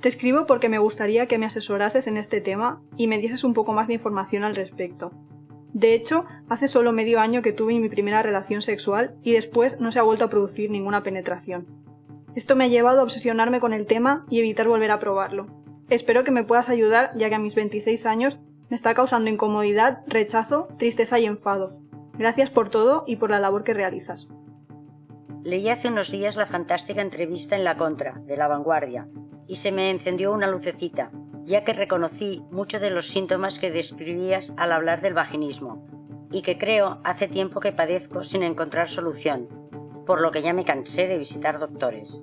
Te escribo porque me gustaría que me asesorases en este tema y me dieses un poco más de información al respecto. De hecho, hace solo medio año que tuve mi primera relación sexual y después no se ha vuelto a producir ninguna penetración. Esto me ha llevado a obsesionarme con el tema y evitar volver a probarlo. Espero que me puedas ayudar, ya que a mis 26 años me está causando incomodidad, rechazo, tristeza y enfado. Gracias por todo y por la labor que realizas. Leí hace unos días la fantástica entrevista en La Contra, de La Vanguardia, y se me encendió una lucecita, ya que reconocí muchos de los síntomas que describías al hablar del vaginismo, y que creo hace tiempo que padezco sin encontrar solución, por lo que ya me cansé de visitar doctores.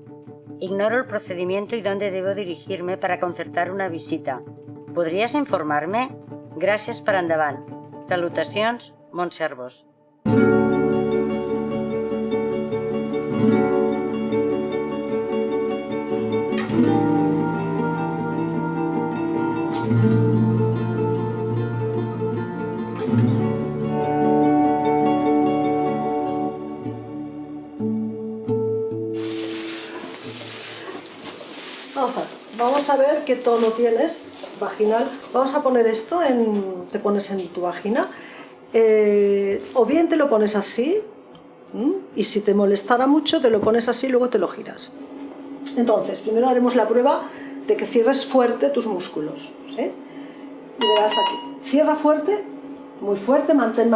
Ignoro el procedimiento y dónde debo dirigirme para concertar una visita. Podries informarme? Gràcies per endavant. Salutacions, Montse Arbós. Vamos a ver qué tono tienes vaginal. Vamos a poner esto, te pones en tu vagina, o bien te lo pones así, y si te molestara mucho te lo pones así y luego te lo giras. Entonces, primero haremos la prueba de que cierres fuerte tus músculos, ¿sí? Y verás aquí, cierra fuerte, muy fuerte, mantén,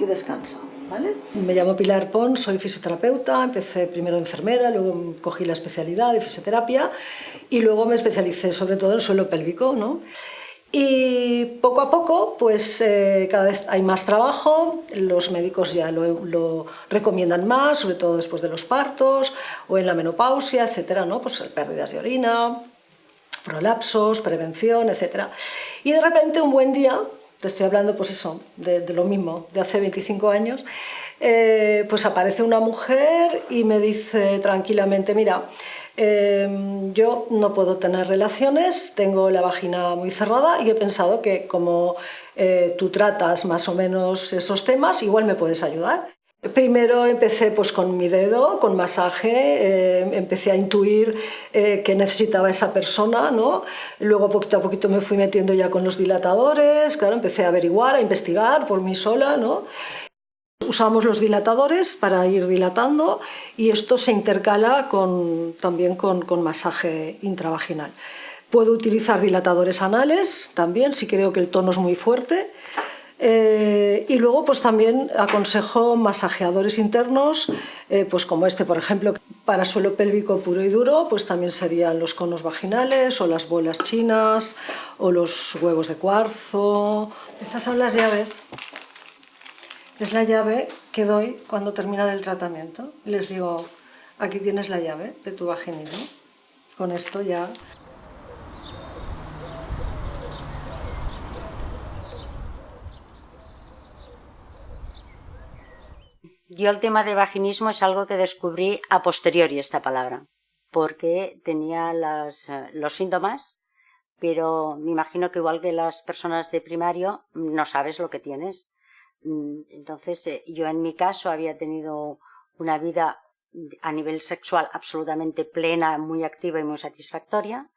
y descansa. ¿Vale? Me llamo Pilar Pons, soy fisioterapeuta, empecé primero de enfermera, luego cogí la especialidad de fisioterapia y luego me especialicé sobre todo en suelo pélvico, ¿no? Y poco a poco, pues cada vez hay más trabajo, los médicos ya lo recomiendan más, sobre todo después de los partos o en la menopausia, etcétera, ¿no? Pues pérdidas de orina, prolapsos, prevención, etcétera. Y de repente un buen día, te estoy hablando pues eso, de lo mismo, de hace 25 años, pues aparece una mujer y me dice tranquilamente, mira, yo no puedo tener relaciones, tengo la vagina muy cerrada y he pensado que como tú tratas más o menos esos temas, igual me puedes ayudar. Primero empecé pues con mi dedo, con masaje, empecé a intuir qué necesitaba esa persona, ¿no? Luego poquito a poquito me fui metiendo ya con los dilatadores, claro, empecé a averiguar, a investigar por mí sola, ¿no? Usamos los dilatadores para ir dilatando y esto se intercala también con masaje intravaginal. Puedo utilizar dilatadores anales también si creo que el tono es muy fuerte. Y luego pues también aconsejo masajeadores internos, pues como este por ejemplo, para suelo pélvico puro y duro, pues también serían los conos vaginales o las bolas chinas o los huevos de cuarzo. Estas son las llaves. Es la llave que doy cuando terminan el tratamiento. Les digo, aquí tienes la llave de tu vaginilo. Con esto ya... Yo el tema de vaginismo es algo que descubrí a posteriori esta palabra, porque tenía los síntomas, pero me imagino que igual que las personas de primario no sabes lo que tienes. Entonces yo en mi caso había tenido una vida a nivel sexual absolutamente plena, muy activa y muy satisfactoria.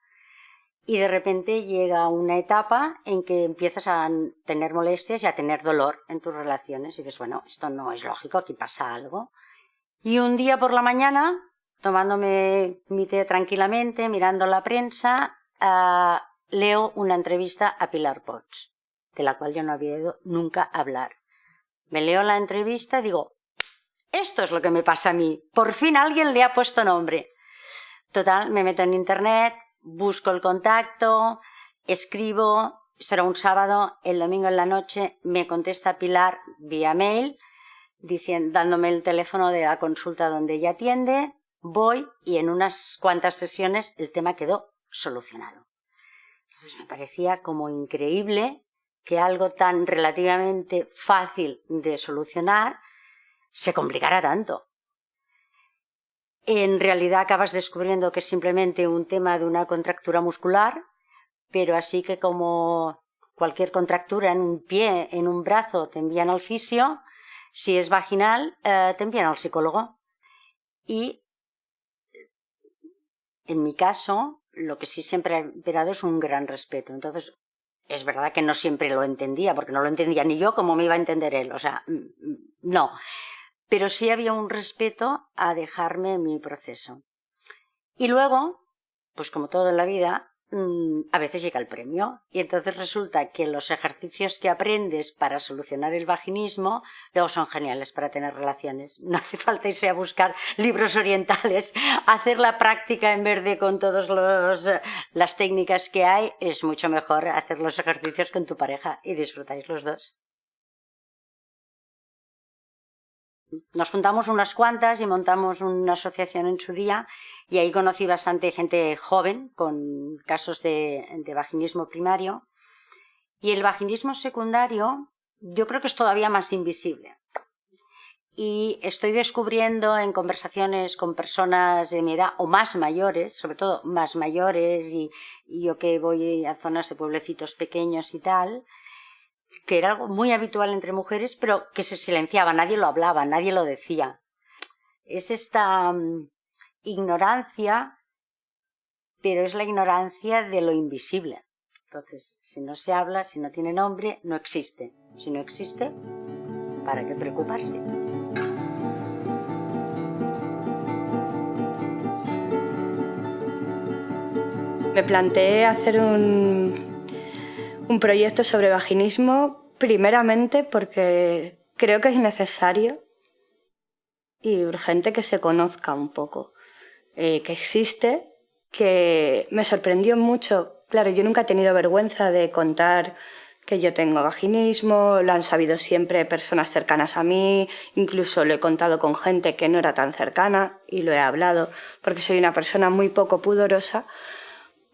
Y de repente llega una etapa en que empiezas a tener molestias y a tener dolor en tus relaciones. Y dices, bueno, esto no es lógico, aquí pasa algo. Y un día por la mañana, tomándome mi té tranquilamente, mirando la prensa, leo una entrevista a Pilar Pons, de la cual yo no había ido nunca a hablar. Me leo la entrevista y digo, esto es lo que me pasa a mí. Por fin alguien le ha puesto nombre. Total, me meto en internet, busco el contacto, escribo, esto era un sábado, el domingo en la noche me contesta Pilar vía mail, dándome el teléfono de la consulta donde ella atiende, voy y en unas cuantas sesiones el tema quedó solucionado. Entonces me parecía como increíble que algo tan relativamente fácil de solucionar se complicara tanto. En realidad acabas descubriendo que es simplemente un tema de una contractura muscular, pero así que como cualquier contractura en un pie, en un brazo, te envían al fisio, si es vaginal, te envían al psicólogo. Y en mi caso, lo que sí siempre ha imperado es un gran respeto. Entonces, es verdad que no siempre lo entendía, porque no lo entendía ni yo, como me iba a entender él. O sea, no. Pero sí había un respeto a dejarme mi proceso. Y luego, pues como todo en la vida, a veces llega el premio. Y entonces resulta que los ejercicios que aprendes para solucionar el vaginismo luego son geniales para tener relaciones. No hace falta irse a buscar libros orientales. Hacer la práctica en vez de con todas las técnicas que hay, es mucho mejor hacer los ejercicios con tu pareja y disfrutáis los dos. Nos juntamos unas cuantas y montamos una asociación en su día y ahí conocí bastante gente joven con casos de vaginismo primario. Y el vaginismo secundario yo creo que es todavía más invisible. Y estoy descubriendo en conversaciones con personas de mi edad o más mayores, sobre todo más mayores, y yo que voy a zonas de pueblecitos pequeños y tal, que era algo muy habitual entre mujeres, pero que se silenciaba, nadie lo hablaba, nadie lo decía. Es esta ignorancia, pero es la ignorancia de lo invisible. Entonces, si no se habla, si no tiene nombre, no existe. Si no existe, ¿para qué preocuparse? Me planteé hacer un proyecto sobre vaginismo, primeramente porque creo que es necesario y urgente que se conozca un poco, que existe, que me sorprendió mucho. Claro, yo nunca he tenido vergüenza de contar que yo tengo vaginismo, lo han sabido siempre personas cercanas a mí, incluso lo he contado con gente que no era tan cercana y lo he hablado, porque soy una persona muy poco pudorosa,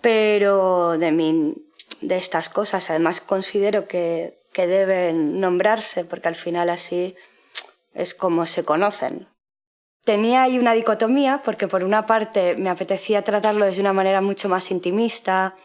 pero de estas cosas además considero que deben nombrarse, porque al final así es como se conocen. Tenía ahí una dicotomía, porque por una parte me apetecía tratarlo desde una manera mucho más intimista,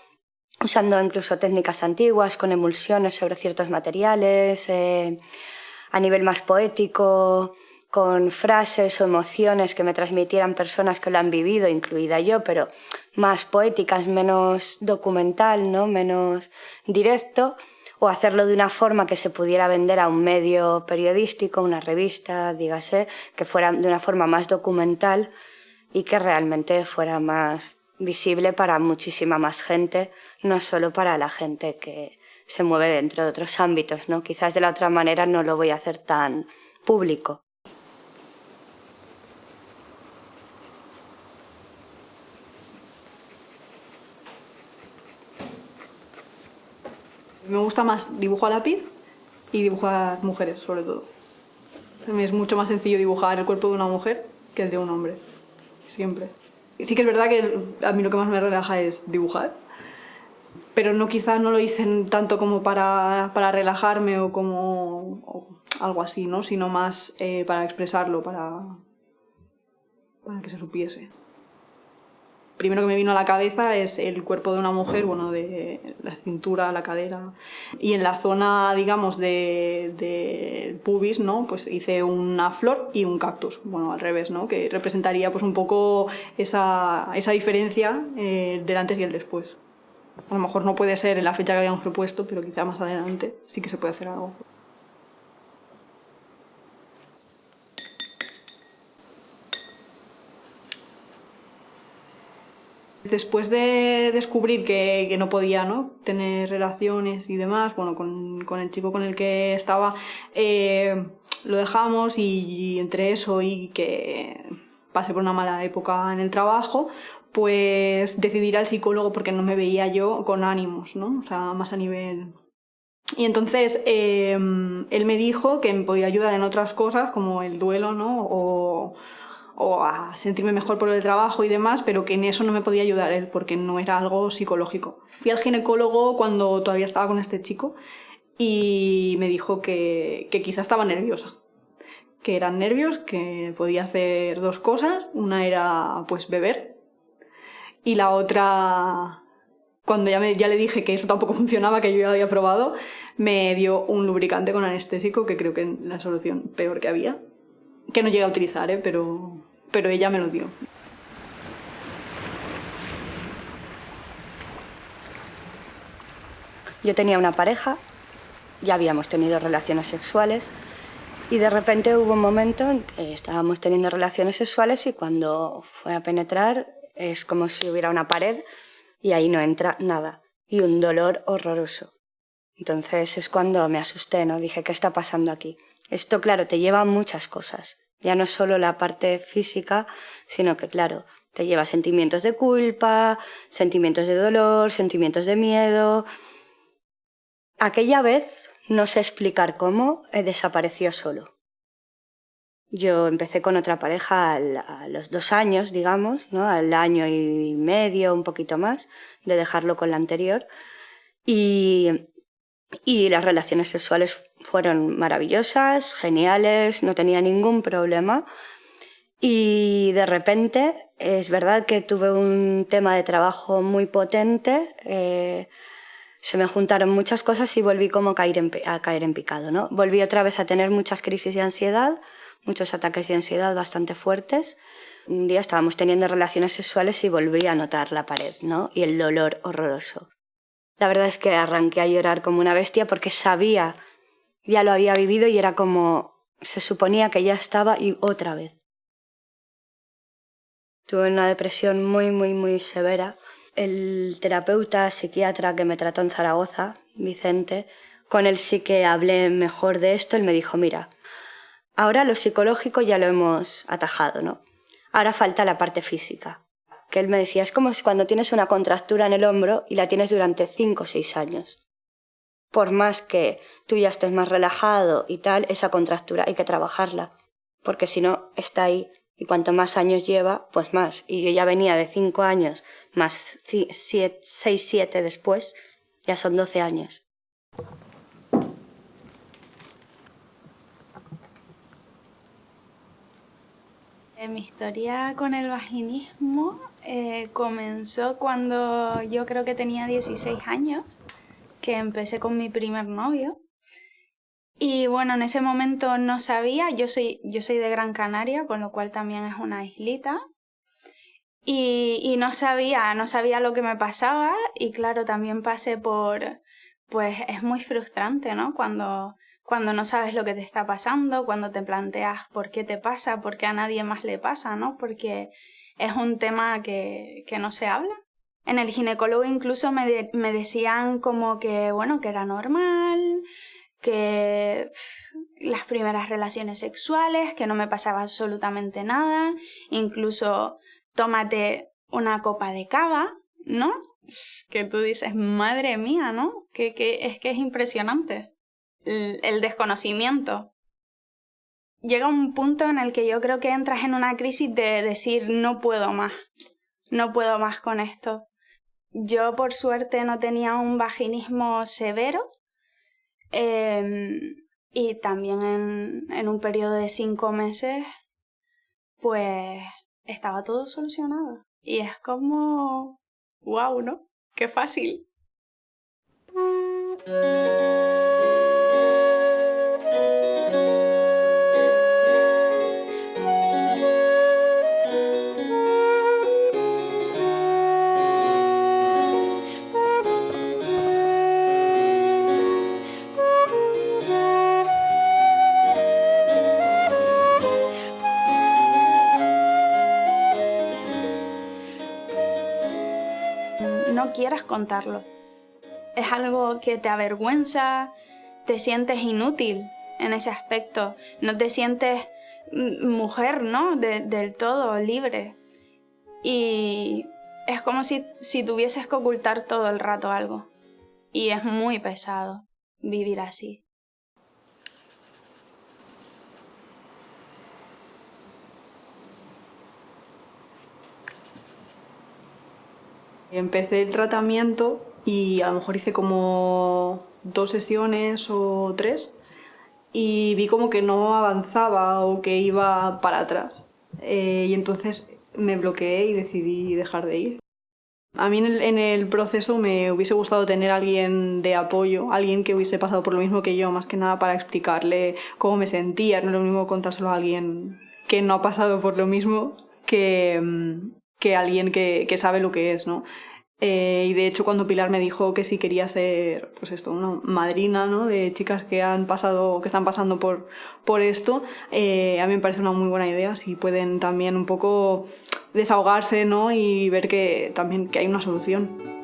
usando incluso técnicas antiguas, con emulsiones sobre ciertos materiales, a nivel más poético, con frases o emociones que me transmitieran personas que lo han vivido, incluida yo, pero más poéticas, menos documental, ¿no? Menos directo, o hacerlo de una forma que se pudiera vender a un medio periodístico, una revista, dígase, que fuera de una forma más documental y que realmente fuera más visible para muchísima más gente, no solo para la gente que se mueve dentro de otros ámbitos, ¿no? Quizás de la otra manera no lo voy a hacer tan público. Me gusta más dibujo a lápiz y dibujar mujeres, sobre todo. Me es mucho más sencillo dibujar el cuerpo de una mujer que el de un hombre, siempre. Sí que es verdad que a mí lo que más me relaja es dibujar, pero no, quizás no lo hice tanto como para relajarme o como algo así, ¿no? Sino más para expresarlo, para que se supiese. Primero que me vino a la cabeza es el cuerpo de una mujer, bueno, de la cintura, la cadera. Y en la zona, digamos, de pubis, ¿no? Pues hice una flor y un cactus, bueno, al revés, ¿no? Que representaría pues un poco esa diferencia del antes y el después. A lo mejor no puede ser en la fecha que habíamos propuesto, pero quizá más adelante sí que se puede hacer algo. Después de descubrir que no podía, ¿no? Tener relaciones y demás, bueno, con el chico con el que estaba, lo dejamos y entre eso y que pasé por una mala época en el trabajo, pues decidí ir al psicólogo porque no me veía yo con ánimos, ¿no? O sea, más a nivel... Y entonces él me dijo que me podía ayudar en otras cosas como el duelo, ¿no? O a sentirme mejor por el trabajo y demás, pero que en eso no me podía ayudar él porque no era algo psicológico. Fui al ginecólogo cuando todavía estaba con este chico y me dijo que quizá estaba nerviosa, que eran nervios, que podía hacer dos cosas, una era pues beber y la otra, cuando ya le dije que eso tampoco funcionaba, que yo ya lo había probado, me dio un lubricante con anestésico, que creo que es la solución peor que había, que no llegué a utilizar, pero ella me lo dio. Yo tenía una pareja, ya habíamos tenido relaciones sexuales y de repente hubo un momento en que estábamos teniendo relaciones sexuales y cuando fue a penetrar es como si hubiera una pared y ahí no entra nada y un dolor horroroso. Entonces es cuando me asusté, ¿no? Dije, ¿qué está pasando aquí? Esto, claro, te lleva a muchas cosas. Ya no es solo la parte física, sino que, claro, te lleva sentimientos de culpa, sentimientos de dolor, sentimientos de miedo. Aquella vez, no sé explicar cómo, desapareció solo. Yo empecé con otra pareja a los 2 años, digamos, ¿no? Al año y medio, un poquito más, de dejarlo con la anterior. Y las relaciones sexuales fueron maravillosas, geniales, no tenía ningún problema. Y de repente, es verdad que tuve un tema de trabajo muy potente, se me juntaron muchas cosas y volví como a caer en picado, ¿no? Volví otra vez a tener muchas crisis de ansiedad, muchos ataques de ansiedad bastante fuertes. Un día estábamos teniendo relaciones sexuales y volví a notar la pared, ¿no? Y el dolor horroroso. La verdad es que arranqué a llorar como una bestia porque sabía, ya lo había vivido y era como, se suponía que ya estaba y otra vez. Tuve una depresión muy, muy, muy severa. El terapeuta psiquiatra que me trató en Zaragoza, Vicente, con él sí que hablé mejor de esto. Él me dijo, mira, ahora lo psicológico ya lo hemos atajado, ¿no? Ahora falta la parte física. Que él me decía, es como si cuando tienes una contractura en el hombro y la tienes durante 5 o 6 años. Por más que tú ya estés más relajado y tal, esa contractura hay que trabajarla, porque si no, está ahí. Y cuanto más años lleva, pues más. Y yo ya venía de 5 años, más 6, 7 después, ya son 12 años. Mi historia con el vaginismo comenzó cuando yo creo que tenía 16 años, que empecé con mi primer novio. Y bueno, en ese momento no sabía, yo soy de Gran Canaria, con lo cual también es una islita. Y no sabía lo que me pasaba y claro, también pasé por, pues es muy frustrante, ¿no? Cuando no sabes lo que te está pasando, cuando te planteas por qué te pasa, por qué a nadie más le pasa, ¿no? Porque es un tema que no se habla. En el ginecólogo incluso me decían como que, bueno, que era normal, que las primeras relaciones sexuales, que no me pasaba absolutamente nada, incluso tómate una copa de cava, ¿no? Que tú dices, madre mía, ¿no? Que es impresionante el desconocimiento. Llega un punto en el que yo creo que entras en una crisis de decir, no puedo más con esto. Yo, por suerte, no tenía un vaginismo severo, y también en un periodo de 5 meses, pues estaba todo solucionado. Y es como, wow, ¿no? ¡Qué fácil! No quieras contarlo. Es algo que te avergüenza, te sientes inútil en ese aspecto, no te sientes mujer, ¿no? Del todo libre. Y es como si tuvieses que ocultar todo el rato algo. Y es muy pesado vivir así. Empecé el tratamiento y a lo mejor hice como 2 sesiones o 3 y vi como que no avanzaba o que iba para atrás. Y entonces me bloqueé y decidí dejar de ir. A mí en el proceso me hubiese gustado tener a alguien de apoyo, alguien que hubiese pasado por lo mismo que yo, más que nada para explicarle cómo me sentía. No es lo mismo contárselo a alguien que no ha pasado por lo mismo que alguien que sabe lo que es, ¿no? Y de hecho cuando Pilar me dijo que sí quería ser, pues esto, una madrina, ¿no? De chicas que están pasando por esto, a mí me parece una muy buena idea. Si pueden también un poco desahogarse, ¿no? Y ver que también que hay una solución.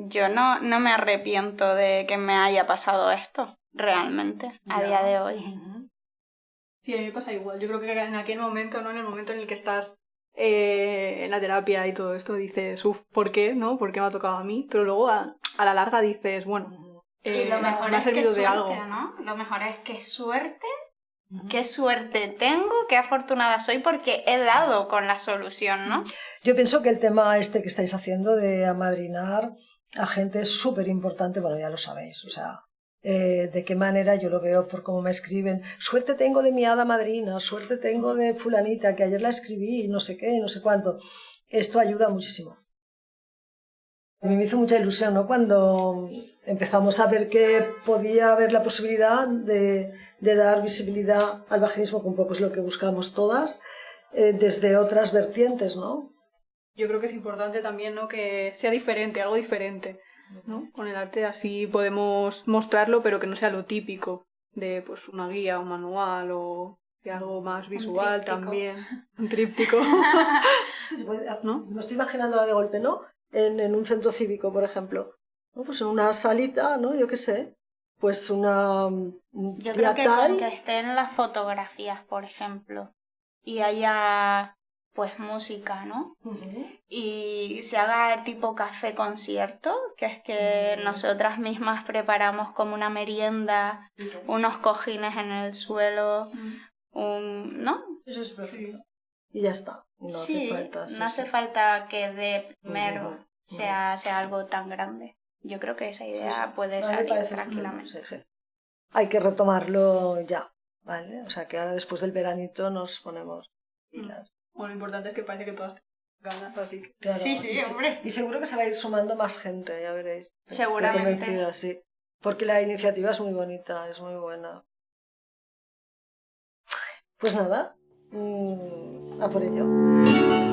Yo no me arrepiento de que me haya pasado esto, realmente, a día de hoy. Sí, a mí me pasa igual. Yo creo que en aquel momento, ¿no? En el momento en el que estás en la terapia y todo esto, dices, ¿por qué? ¿No? ¿Por qué me ha tocado a mí? Pero luego a la larga dices, bueno, y lo mejor me ha es que servido de suerte, algo. ¿no? Lo mejor es que suerte, qué suerte tengo, qué afortunada soy porque he dado con la solución, ¿no? Yo pienso que el tema este que estáis haciendo de amadrinar a gente es súper importante, bueno, ya lo sabéis, o sea, de qué manera yo lo veo por cómo me escriben. Suerte tengo de mi hada madrina, suerte tengo de fulanita, que ayer la escribí, no sé qué, no sé cuánto. Esto ayuda muchísimo. A mí me hizo mucha ilusión, ¿no? Cuando empezamos a ver que podía haber la posibilidad de dar visibilidad al vaginismo, que un poco es lo que buscamos todas, desde otras vertientes, ¿no? Yo creo que es importante también, ¿no? Que sea diferente, algo diferente, ¿no? Con el arte así podemos mostrarlo, pero que no sea lo típico de pues una guía, un manual o de algo más visual también. Un tríptico. ¿No? Me estoy imaginando de golpe, ¿no? En un centro cívico, por ejemplo. ¿No? Pues en una salita, ¿no? Yo qué sé. Pues una... Yo creo que con que estén las fotografías, por ejemplo, y haya pues música, ¿no? Y se haga tipo café concierto, que es que nosotras mismas preparamos como una merienda, unos cojines en el suelo, ¿no? Eso es perfecto. Y ya está. No hace falta, no hace falta que de primero sea algo tan grande. Yo creo que esa idea puede salir tranquilamente. Sí. Hay que retomarlo ya, ¿vale? O sea que ahora después del veranito nos ponemos pilas. Bueno, lo importante es que parece que todas tengan ganas, así que... Claro, Sí, hombre. Y seguro que se va a ir sumando más gente, ya veréis. Seguramente. Estoy convencida, sí. Porque la iniciativa es muy bonita, es muy buena. Pues nada, a por ello.